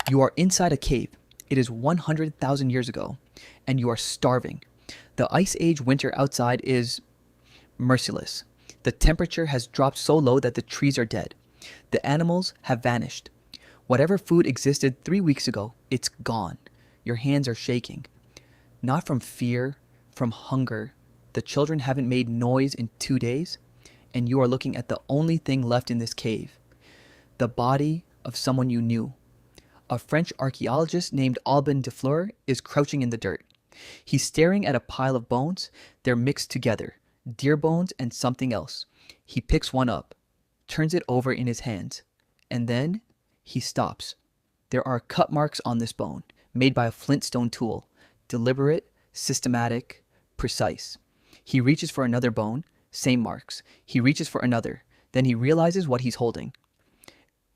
You are inside a cave. It is 100,000 years ago, and you are starving. The Ice Age winter outside is merciless. The temperature has dropped so low that the trees are dead. The animals have vanished. Whatever food existed 3 weeks ago, it's gone. Your hands are shaking. Not from fear, from hunger. The children haven't made noise in 2 days, and you are looking at the only thing left in this cave. The body of someone you knew. A French archaeologist named Albin de Fleur is crouching in the dirt. He's staring at a pile of bones. They're mixed together, deer bones and something else. He picks one up, turns it over in his hands, and then he stops. There are cut marks on this bone, made by a flintstone tool, deliberate, systematic, precise. He reaches for another bone, same marks. He reaches for another. Then he realizes what he's holding.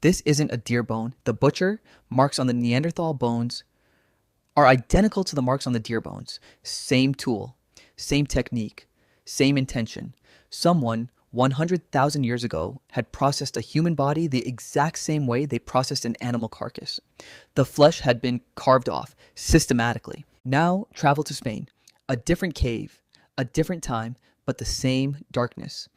This isn't a deer bone. The butcher marks on the Neanderthal bones are identical to the marks on the deer bones. Same tool, same technique, same intention. Someone 100,000 years ago had processed a human body the exact same way they processed an animal carcass. The flesh had been carved off systematically. Now travel to Spain. A different cave, a different time, but the same darkness.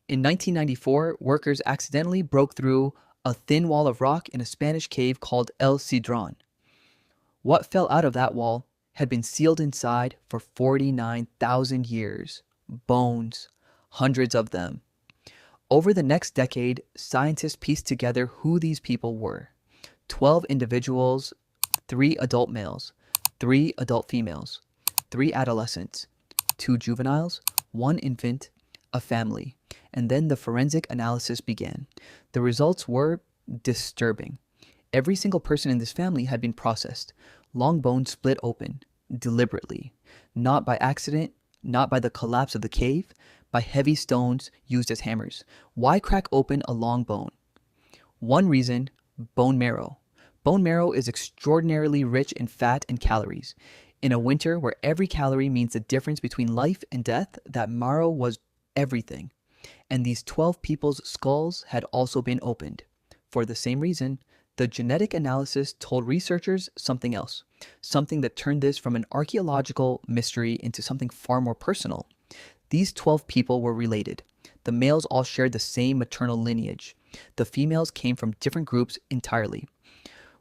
In 1994, workers accidentally broke through a thin wall of rock in a Spanish cave called El Cedron. What fell out of that wall had been sealed inside for 49,000 years. Bones, hundreds of them. Over the next decade, scientists pieced together who these people were. 12 individuals, 3 adult males, 3 adult females, 3 adolescents, 2 juveniles, 1 infant, a family. And then the forensic analysis began. The results were disturbing. Every single person in this family had been processed. Long bones split open, deliberately. Not by accident, not by the collapse of the cave, by heavy stones used as hammers. Why crack open a long bone? One reason, bone marrow. Bone marrow is extraordinarily rich in fat and calories. In a winter where every calorie means the difference between life and death, that marrow was everything. And these 12 people's skulls had also been opened. For the same reason, the genetic analysis told researchers something else, something that turned this from an archaeological mystery into something far more personal. These 12 people were related. The males all shared the same maternal lineage. The females came from different groups entirely,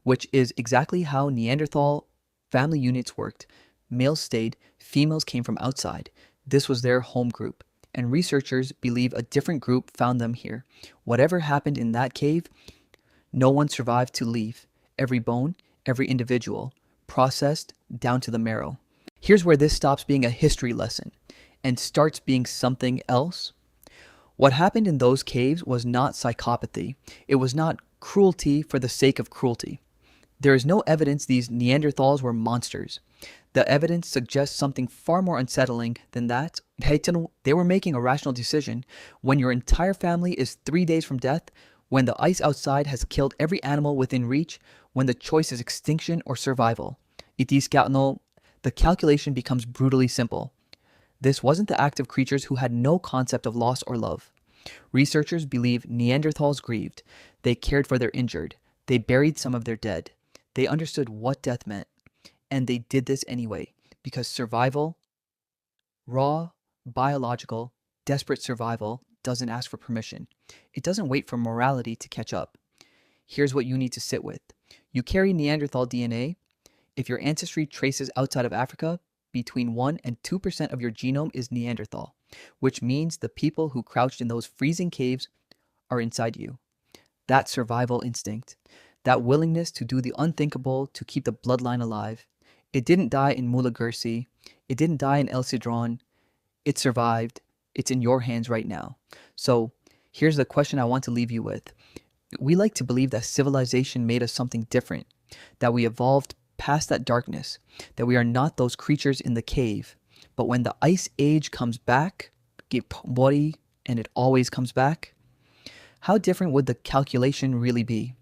which is exactly how Neanderthal family units worked. Males stayed, females came from outside. This was their home group. And researchers believe a different group found them here. Whatever happened in that cave, no one survived to leave. Every bone, every individual, processed down to the marrow. Here's where this stops being a history lesson and starts being something else. What happened in those caves was not psychopathy. It was not cruelty for the sake of cruelty. There is no evidence these Neanderthals were monsters. The evidence suggests something far more unsettling than that. They were making a rational decision when your entire family is 3 days from death, when the ice outside has killed every animal within reach, when the choice is extinction or survival. The calculation becomes brutally simple. This wasn't the act of creatures who had no concept of loss or love. Researchers believe Neanderthals grieved. They cared for their injured. They buried some of their dead. They understood what death meant. And they did this anyway, because survival, raw, biological, desperate survival, doesn't ask for permission. It doesn't wait for morality to catch up. Here's what you need to sit with. You carry Neanderthal DNA. If your ancestry traces outside of Africa, between 1 and 2% of your genome is Neanderthal, which means the people who crouched in those freezing caves are inside you. That survival instinct, that willingness to do the unthinkable to keep the bloodline alive, it didn't die in Mulagursi. It didn't die in El Cedron. It survived. It's in your hands right now. So here's the question I want to leave you with. We like to believe that civilization made us something different, that we evolved past that darkness, that we are not those creatures in the cave. But when the ice age comes back, and it always comes back, how different would the calculation really be?